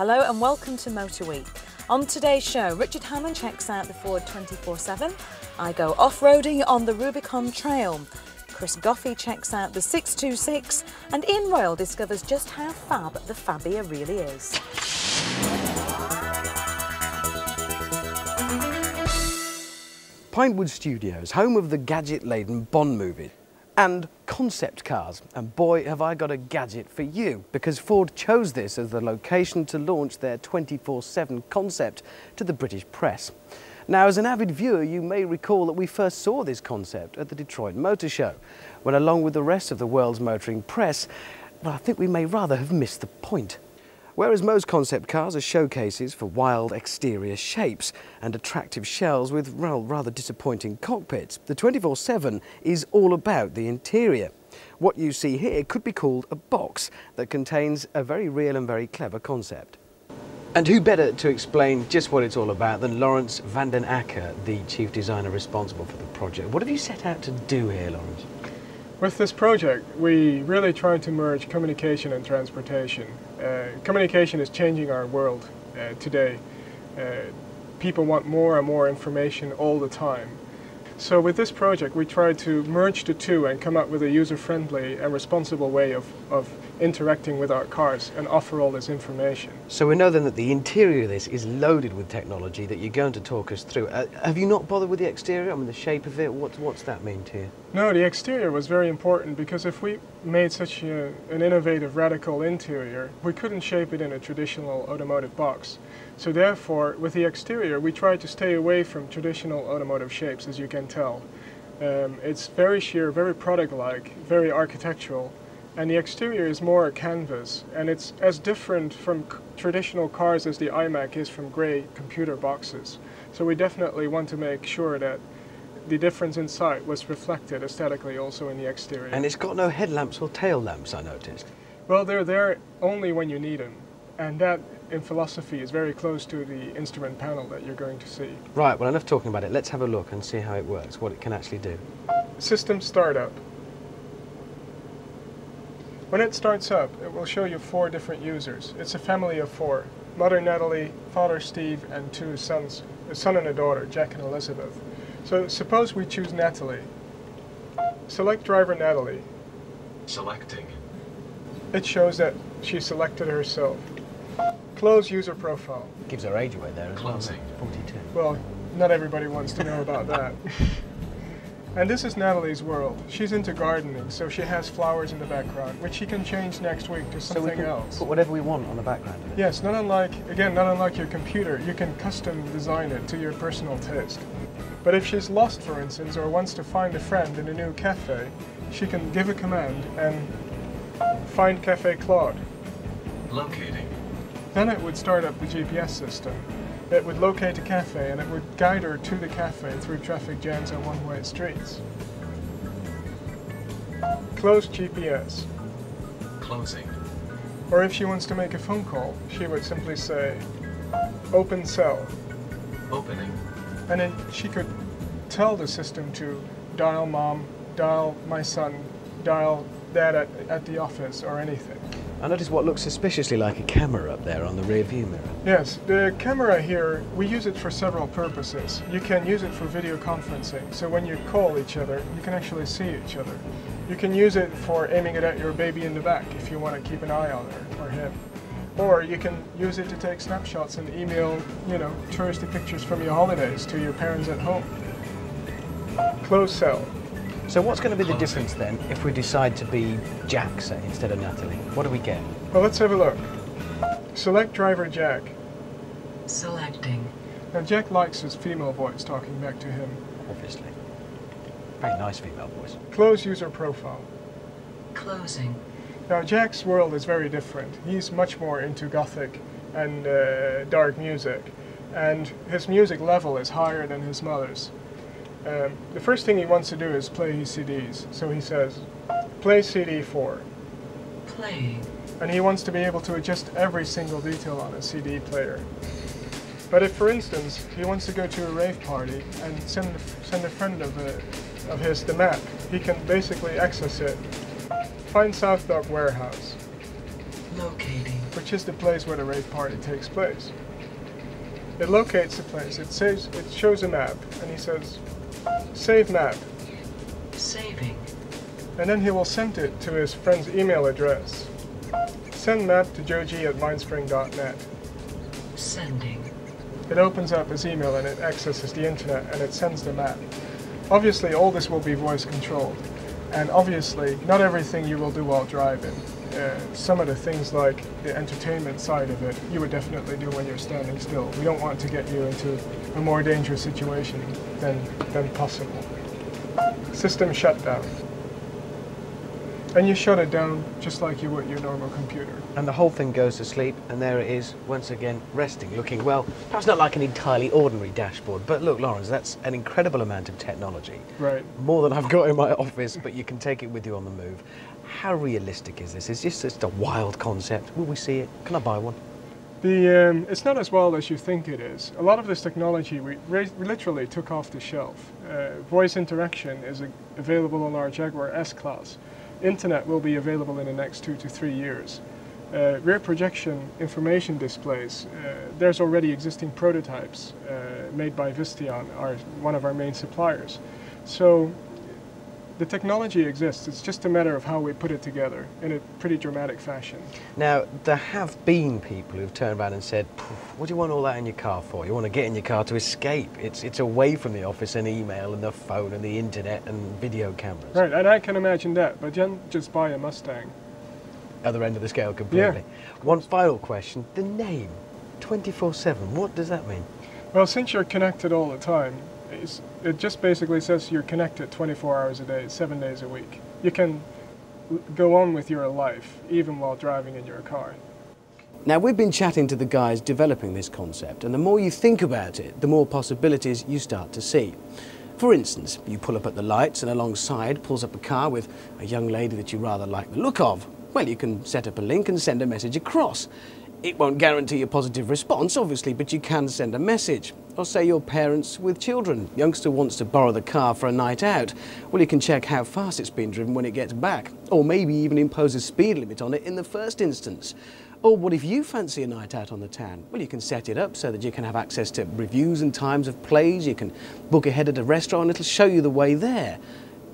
Hello and welcome to Motor Week. On today's show, Richard Hammond checks out the Ford 24/7. I go off-roading on the Rubicon Trail. Chris Goffey checks out the 626 and Ian Royle discovers just how fab the Fabia really is. Pinewood Studios, home of the gadget-laden Bond movie and concept cars. And boy, have I got a gadget for you, because Ford chose this as the location to launch their 24/7 concept to the British press. Now, as an avid viewer, you may recall that we first saw this concept at the Detroit Motor Show, when along with the rest of the world's motoring press, well, I think we may rather have missed the point. Whereas most concept cars are showcases for wild exterior shapes and attractive shells with rather disappointing cockpits, the 24/7 is all about the interior. What you see here could be called a box that contains a very real and very clever concept. And who better to explain just what it's all about than Lawrence van Den Acker, the chief designer responsible for the project. What have you set out to do here, Lawrence? With this project, we really try to merge communication and transportation. Communication is changing our world today. People want more and more information all the time. So with this project, we try to merge the two and come up with a user-friendly and responsible way of interacting with our cars and offer all this information. So we know then that the interior of this is loaded with technology that you're going to talk us through. Have you not bothered with the exterior? I mean, the shape of it, what's that mean to you? No, the exterior was very important because if we made such an innovative, radical interior, we couldn't shape it in a traditional automotive box. So therefore, with the exterior, we tried to stay away from traditional automotive shapes, as you can tell. It's very sheer, very product-like, very architectural, and the exterior is more a canvas, and it's as different from traditional cars as the iMac is from grey computer boxes. So we definitely want to make sure that the difference inside was reflected aesthetically also in the exterior. And it's got no headlamps or tail lamps, I noticed. Well, they're there only when you need them, and that in philosophy is very close to the instrument panel that you're going to see. Right, well, enough talking about it. Let's have a look and see how it works, what it can actually do. System startup. When it starts up, it will show you 4 different users. It's a family of 4. Mother Natalie, father Steve, and 2 sons, a son and a daughter, Jack and Elizabeth. So suppose we choose Natalie. Select driver Natalie. Selecting. It shows that she selected herself. Close user profile. Gives her age away there as well. Closing. 42. Well, not everybody wants to know about that. And this is Natalie's world. She's into gardening, so she has flowers in the background, which she can change next week to something so we can else. put whatever we want on the background of it. Yes, not unlike your computer, you can custom design it to your personal taste. But if she's lost, for instance, or wants to find a friend in a new cafe, she can give a command and find Café Claude. Locating. Then it would start up the GPS system. It would locate a cafe and it would guide her to the cafe through traffic jams and one-way streets. Close GPS. Closing. Or if she wants to make a phone call, she would simply say, open cell. Opening. And then she could tell the system to dial mom, dial my son, dial dad at the office, or anything. I noticed what looks suspiciously like a camera up there on the rear view mirror. Yes, the camera here, we use it for several purposes. You can use it for video conferencing, so when you call each other, you can actually see each other. You can use it for aiming it at your baby in the back if you want to keep an eye on her or him. Or you can use it to take snapshots and email, touristy pictures from your holidays to your parents at home. Close cell. So what's going to be the difference then if we decide to be Jack, say, instead of Natalie? What do we get? Well, let's have a look. Select driver Jack. Selecting. Now Jack likes his female voice talking back to him. Obviously. Very nice female voice. Close user profile. Closing. Now Jack's world is very different. He's much more into gothic and dark music, and his music level is higher than his mother's. The first thing he wants to do is play his CDs, so he says, play CD 4. Playing. And he wants to be able to adjust every single detail on a CD player. But if, for instance, he wants to go to a rave party and send a friend of his the map, he can basically access it. Find South Dock Warehouse. Locating. which is the place where the rave party takes place. It locates the place, it shows a map, and he says, "Save map." Saving. And then he will send it to his friend's email address. Send map to joeg@mindspring.net. Sending. It opens up his email and it accesses the internet and it sends the map. Obviously, all this will be voice controlled. And obviously, not everything you will do while driving. Some of the things like the entertainment side of it, you would definitely do when you're standing still. We don't want to get you into a more dangerous situation than possible. System shutdown. And you shut it down just like you would your normal computer. And the whole thing goes to sleep, and there it is, once again, resting, looking, well, perhaps not like an entirely ordinary dashboard, but look, Lawrence, that's an incredible amount of technology. Right. More than I've got in my office, but you can take it with you on the move. How realistic is this? Is this just a wild concept? Will we see it? Can I buy one? It's not as wild as you think it is. A lot of this technology we literally took off the shelf. Voice interaction is available on our Jaguar S-Class. Internet will be available in the next 2 to 3 years. Rear projection information displays, there's already existing prototypes made by Visteon, one of our main suppliers. So the technology exists, it's just a matter of how we put it together in a pretty dramatic fashion. Now, there have been people who've turned around and said, what do you want all that in your car for? You want to get in your car to escape. It's away from the office and email and the phone and the internet and video cameras. Right, and I can imagine that, but then just buy a Mustang. Other end of the scale completely. Yeah. One final question, the name, 24/7, what does that mean? Well, since you're connected all the time, it just basically says you're connected 24 hours a day, 7 days a week. You can go on with your life, even while driving in your car. Now, we've been chatting to the guys developing this concept, and the more you think about it, the more possibilities you start to see. For instance, you pull up at the lights and alongside pulls up a car with a young lady that you rather like the look of. Well, you can set up a link and send a message across. It won't guarantee a positive response, obviously, but you can send a message. Or say your parents with children. Youngster wants to borrow the car for a night out. Well, you can check how fast it's been driven when it gets back. Or maybe even impose a speed limit on it in the first instance. Or what if you fancy a night out on the town? Well, you can set it up so that you can have access to reviews and times of plays. You can book ahead at a restaurant. It'll show you the way there.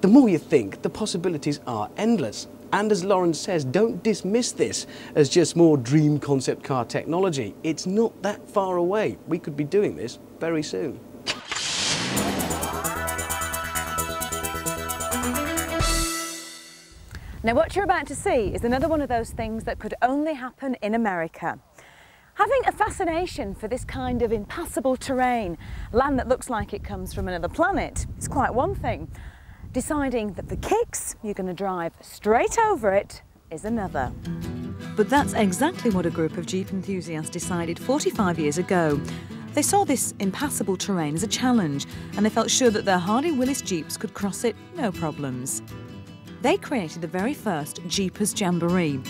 The more you think, the possibilities are endless. And as Lawrence says, don't dismiss this as just more dream concept car technology. It's not that far away. We could be doing this very soon. Now what you're about to see is another one of those things that could only happen in America. Having a fascination for this kind of impassable terrain, land that looks like it comes from another planet, is quite one thing. Deciding that for kicks, you're going to drive straight over it is another. But that's exactly what a group of Jeep enthusiasts decided 45 years ago. They saw this impassable terrain as a challenge, and they felt sure that their Hardy Willis Jeeps could cross it no problems. They created the very first Jeepers Jamboree,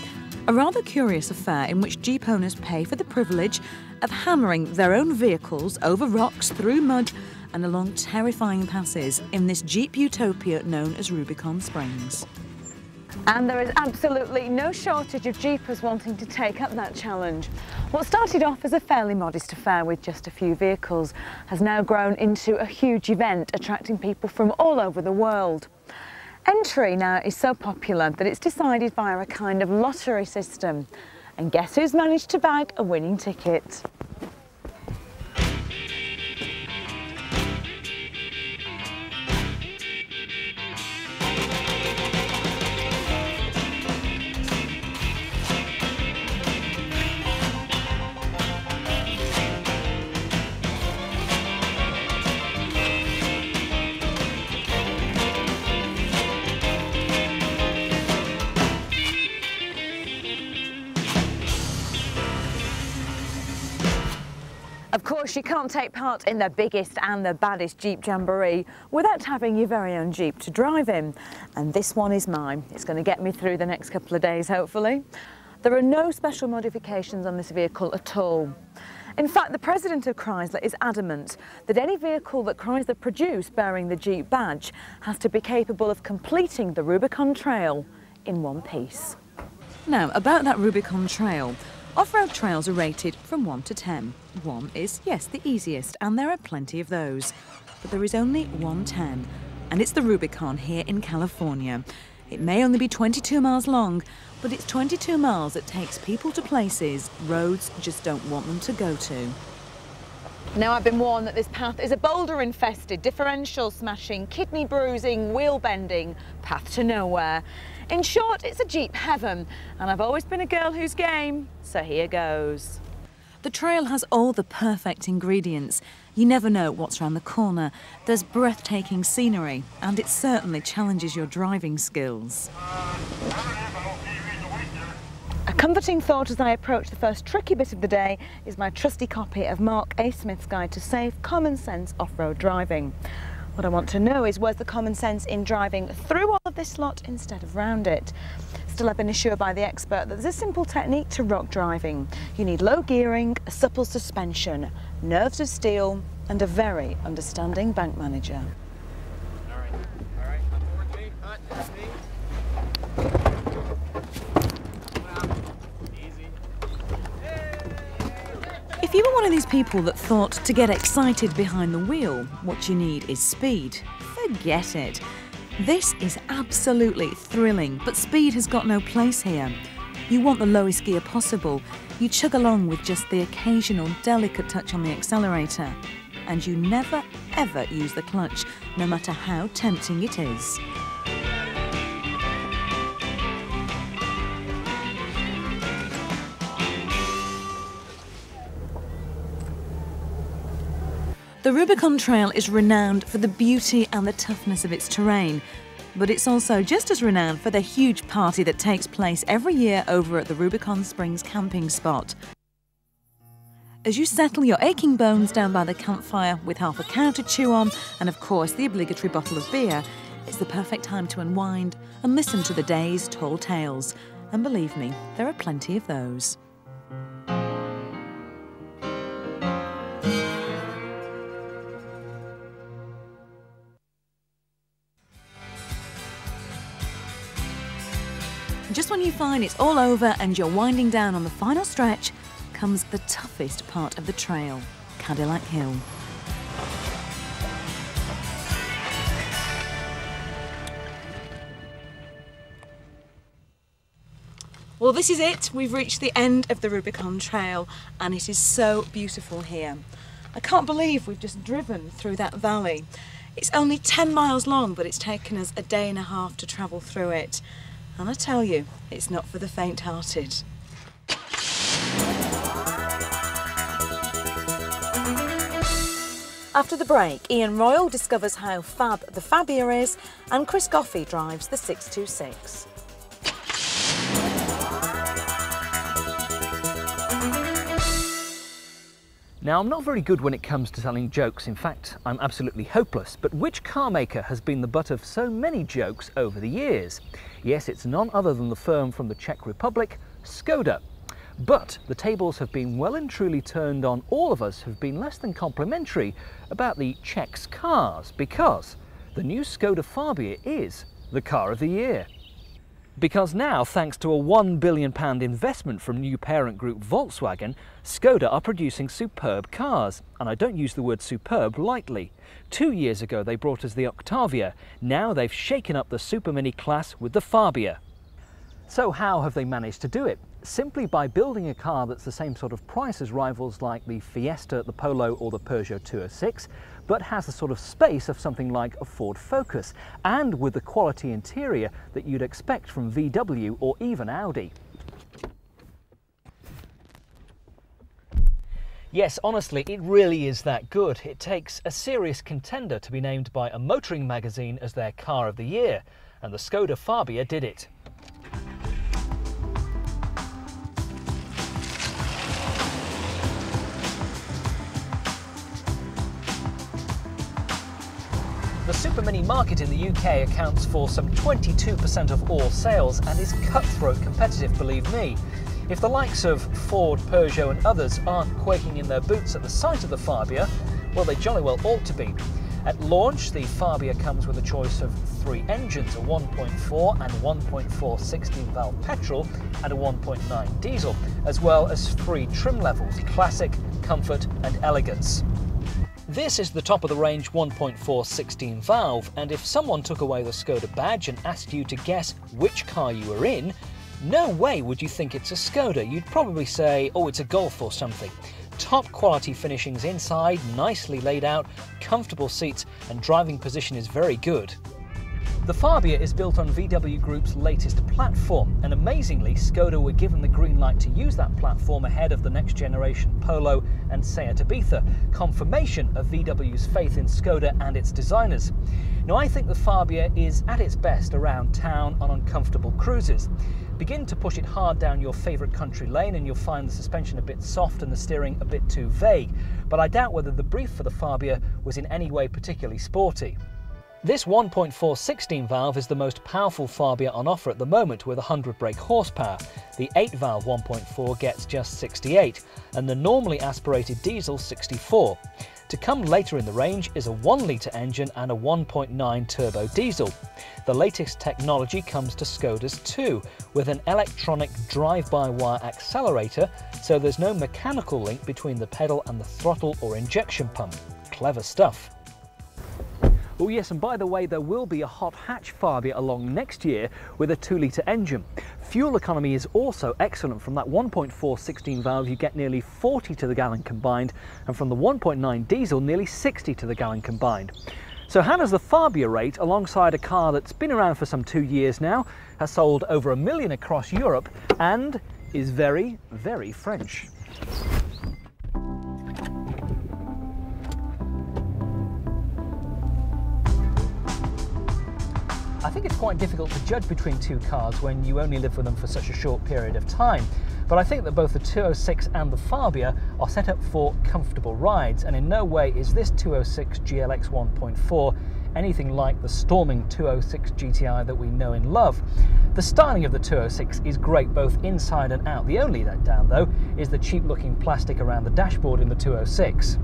a rather curious affair in which Jeep owners pay for the privilege of hammering their own vehicles over rocks, through mud, and along terrifying passes in this Jeep utopia known as Rubicon Springs. And there is absolutely no shortage of Jeepers wanting to take up that challenge. What started off as a fairly modest affair with just a few vehicles has now grown into a huge event attracting people from all over the world. Entry now is so popular that it's decided via a kind of lottery system. And guess who's managed to bag a winning ticket? Of course, you can't take part in the biggest and the baddest Jeep Jamboree without having your very own Jeep to drive in. And this one is mine. It's going to get me through the next couple of days, hopefully. There are no special modifications on this vehicle at all. In fact, the president of Chrysler is adamant that any vehicle that Chrysler produce bearing the Jeep badge has to be capable of completing the Rubicon Trail in one piece. Now, about that Rubicon Trail, Off-road trails are rated from 1 to 10. 1 is, yes, the easiest, and there are plenty of those. But there is only 110, and it's the Rubicon here in California. It may only be 22 miles long, but it's 22 miles that takes people to places roads just don't want them to go to. Now, I've been warned that this path is a boulder-infested, differential-smashing, kidney-bruising, wheel-bending path to nowhere. In short, it's a Jeep heaven, and I've always been a girl who's game, so here goes. The trail has all the perfect ingredients. You never know what's around the corner. There's breathtaking scenery, and it certainly challenges your driving skills. A comforting thought as I approach the first tricky bit of the day is my trusty copy of Mark A. Smith's Guide to Safe, Common Sense Off-Road Driving. What I want to know is, where's the common sense in driving through all of this lot instead of round it? Still, I've been assured by the expert that there's a simple technique to rock driving. You need low gearing, a supple suspension, nerves of steel, and a very understanding bank manager. All right, come forward to me, hut, that's me. If you were one of these people that thought to get excited behind the wheel, what you need is speed, forget it. This is absolutely thrilling, but speed has got no place here. You want the lowest gear possible. You chug along with just the occasional delicate touch on the accelerator. And you never, ever use the clutch, no matter how tempting it is. The Rubicon Trail is renowned for the beauty and the toughness of its terrain, but it's also just as renowned for the huge party that takes place every year over at the Rubicon Springs camping spot. As you settle your aching bones down by the campfire with half a cow to chew on and of course the obligatory bottle of beer, it's the perfect time to unwind and listen to the day's tall tales. And believe me, there are plenty of those. Just when you find it's all over and you're winding down on the final stretch, comes the toughest part of the trail, Cadillac Hill. Well, this is it. We've reached the end of the Rubicon Trail, and it is so beautiful here. I can't believe we've just driven through that valley. It's only 10 miles long, but it's taken us a day and a half to travel through it. And I tell you, it's not for the faint-hearted. After the break, Ian Royle discovers how fab the Fabia is, and Chris Goffey drives the 626. Now, I'm not very good when it comes to telling jokes. In fact, I'm absolutely hopeless. But which car maker has been the butt of so many jokes over the years? Yes, it's none other than the firm from the Czech Republic, Skoda. But the tables have been well and truly turned on all of us who've been less than complimentary about the Czechs' cars, because the new Skoda Fabia is the car of the year. Because now, thanks to a £1 billion investment from new parent group Volkswagen, Skoda are producing superb cars. And I don't use the word superb lightly. 2 years ago they brought us the Octavia. Now they've shaken up the Super Mini class with the Fabia. So how have they managed to do it? Simply by building a car that's the same sort of price as rivals like the Fiesta, the Polo or the Peugeot 206, but has the sort of space of something like a Ford Focus, and with the quality interior that you'd expect from VW or even Audi. Yes, honestly, it really is that good. It takes a serious contender to be named by a motoring magazine as their car of the year, and the Skoda Fabia did it. The Super Mini market in the UK accounts for some 22% of all sales and is cutthroat competitive, believe me. If the likes of Ford, Peugeot and others aren't quaking in their boots at the sight of the Fabia, well, they jolly well ought to be. At launch, the Fabia comes with a choice of 3 engines, a 1.4 and 1.4 16-valve petrol and a 1.9 diesel, as well as 3 trim levels: classic, comfort and elegance. This is the top-of-the-range 1.4 16-valve, and if someone took away the Skoda badge and asked you to guess which car you were in, no way would you think it's a Skoda. You'd probably say, oh, it's a Golf or something. Top quality finishings inside, nicely laid out, comfortable seats, and driving position is very good. The Fabia is built on VW Group's latest platform, and amazingly, Skoda were given the green light to use that platform ahead of the next generation Polo and Seat Ibiza, confirmation of VW's faith in Skoda and its designers. Now, I think the Fabia is at its best around town on uncomfortable cruises. Begin to push it hard down your favourite country lane and you'll find the suspension a bit soft and the steering a bit too vague, but I doubt whether the brief for the Fabia was in any way particularly sporty. This 1.4 16-valve is the most powerful Fabia on offer at the moment, with 100 brake horsepower. The 8-valve 1.4 gets just 68, and the normally aspirated diesel 64. To come later in the range is a 1-litre engine and a 1.9 turbo diesel. The latest technology comes to Skodas too, with an electronic drive-by-wire accelerator, so there's no mechanical link between the pedal and the throttle or injection pump. Clever stuff. Oh yes, and by the way, there will be a hot hatch Fabia along next year with a 2-litre engine. Fuel economy is also excellent. From that 1.4 16-valve you get nearly 40 to the gallon combined, and from the 1.9 diesel nearly 60 to the gallon combined. So how does the Fabia rate alongside a car that's been around for some 2 years now, has sold over 1 million across Europe, and is very, very French? I think it's quite difficult to judge between two cars when you only live with them for such a short period of time, but I think that both the 206 and the Fabia are set up for comfortable rides, and in no way is this 206 GLX 1.4 anything like the storming 206 GTI that we know and love. The styling of the 206 is great both inside and out. The only letdown, though, is the cheap-looking plastic around the dashboard in the 206.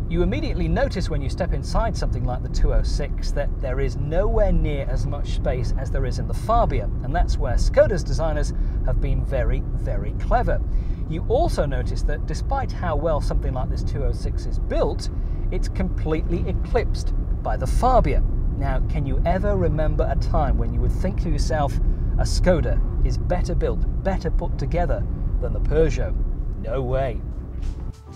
You immediately notice when you step inside something like the 206 that there is nowhere near as much space as there is in the Fabia, and that's where Skoda's designers have been very, very clever. You also notice that despite how well something like this 206 is built, it's completely eclipsed by the Fabia. Now, can you ever remember a time when you would think to yourself, a Skoda is better built, better put together than the Peugeot? No way.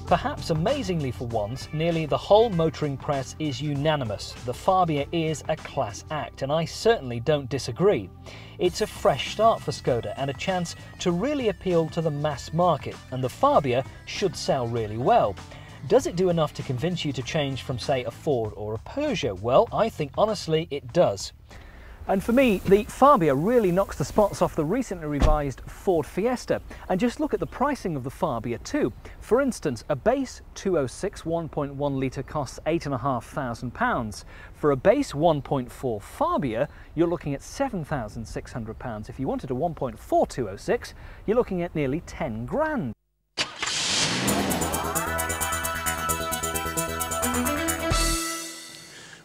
Perhaps amazingly for once, nearly the whole motoring press is unanimous. The Fabia is a class act, and I certainly don't disagree. It's a fresh start for Skoda and a chance to really appeal to the mass market, and the Fabia should sell really well. Does it do enough to convince you to change from, say, a Ford or a Peugeot? Well, I think honestly it does. And for me, the Fabia really knocks the spots off the recently revised Ford Fiesta. And just look at the pricing of the Fabia too. For instance, a base 206 1.1 litre costs £8,500. For a base 1.4 Fabia, you're looking at £7,600. If you wanted a 1.4 206, you're looking at nearly 10 grand.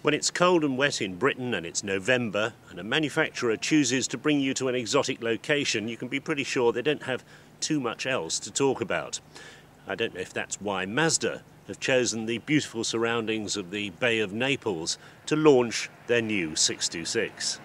When it's cold and wet in Britain and it's November and a manufacturer chooses to bring you to an exotic location, you can be pretty sure they don't have too much else to talk about. I don't know if that's why Mazda have chosen the beautiful surroundings of the Bay of Naples to launch their new 626.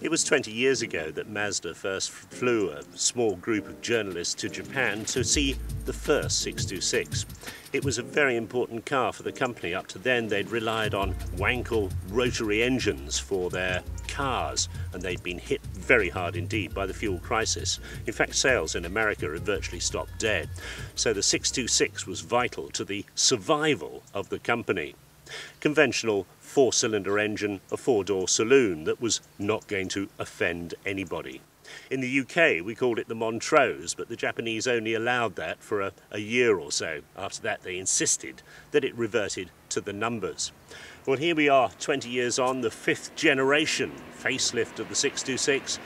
It was 20 years ago that Mazda first flew a small group of journalists to Japan to see the first 626. It was a very important car for the company. Up to then they'd relied on Wankel rotary engines for their cars, and they'd been hit very hard indeed by the fuel crisis. In fact, sales in America had virtually stopped dead. So the 626 was vital to the survival of the company. Conventional 4-cylinder engine, a 4-door saloon that was not going to offend anybody. In the UK we called it the Montrose, but the Japanese only allowed that for a year or so. After that they insisted that it reverted to the numbers. Well, here we are 20 years on, the 5th generation facelift of the 626.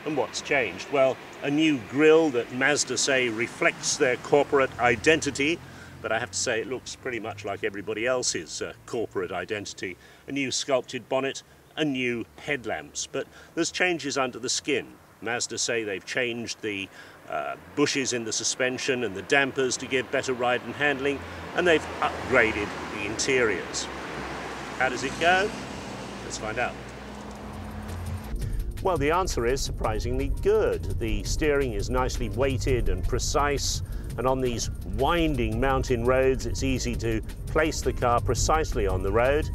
And what's changed? Well, a new grille that Mazda say reflects their corporate identity, but I have to say it looks pretty much like everybody else's corporate identity. A new sculpted bonnet and new headlamps, but there's changes under the skin. Mazda say they've changed the bushes in the suspension and the dampers to give better ride and handling, and they've upgraded the interiors. How does it go? Let's find out. Well, the answer is surprisingly good. The steering is nicely weighted and precise, and on these winding mountain roads it's easy to place the car precisely on the road.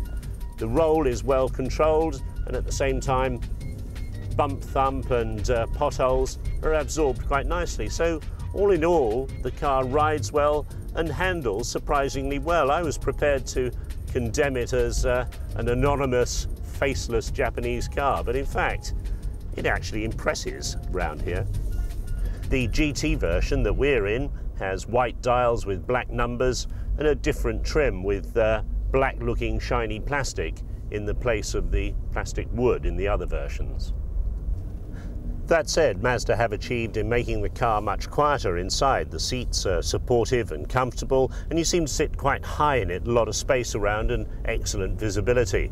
The roll is well controlled, and at the same time bump thump and potholes are absorbed quite nicely. So all in all, the car rides well and handles surprisingly well. I was prepared to condemn it as an anonymous, faceless Japanese car, but in fact it actually impresses round here. The GT version that we're in has white dials with black numbers and a different trim with black looking shiny plastic in the place of the plastic wood in the other versions. That said, Mazda have achieved in making the car much quieter inside. The seats are supportive and comfortable, and you seem to sit quite high in it, a lot of space around and excellent visibility.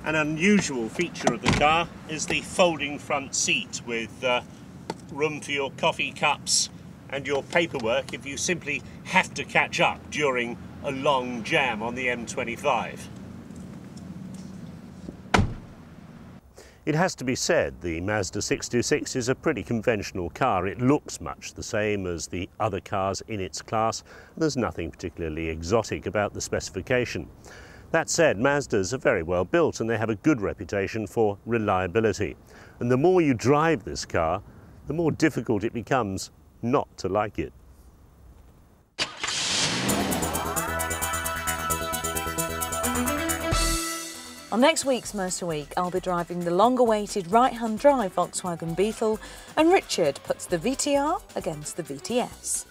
An unusual feature of the car is the folding front seat with room for your coffee cups and your paperwork if you simply have to catch up during a long jam on the M25. It has to be said, the Mazda 626 is a pretty conventional car. It looks much the same as the other cars in its class. There's nothing particularly exotic about the specification. That said, Mazdas are very well built and they have a good reputation for reliability. And the more you drive this car, the more difficult it becomes not to like it. On next week's Motor Week, I'll be driving the long-awaited right-hand drive Volkswagen Beetle, and Richard puts the VTR against the VTS.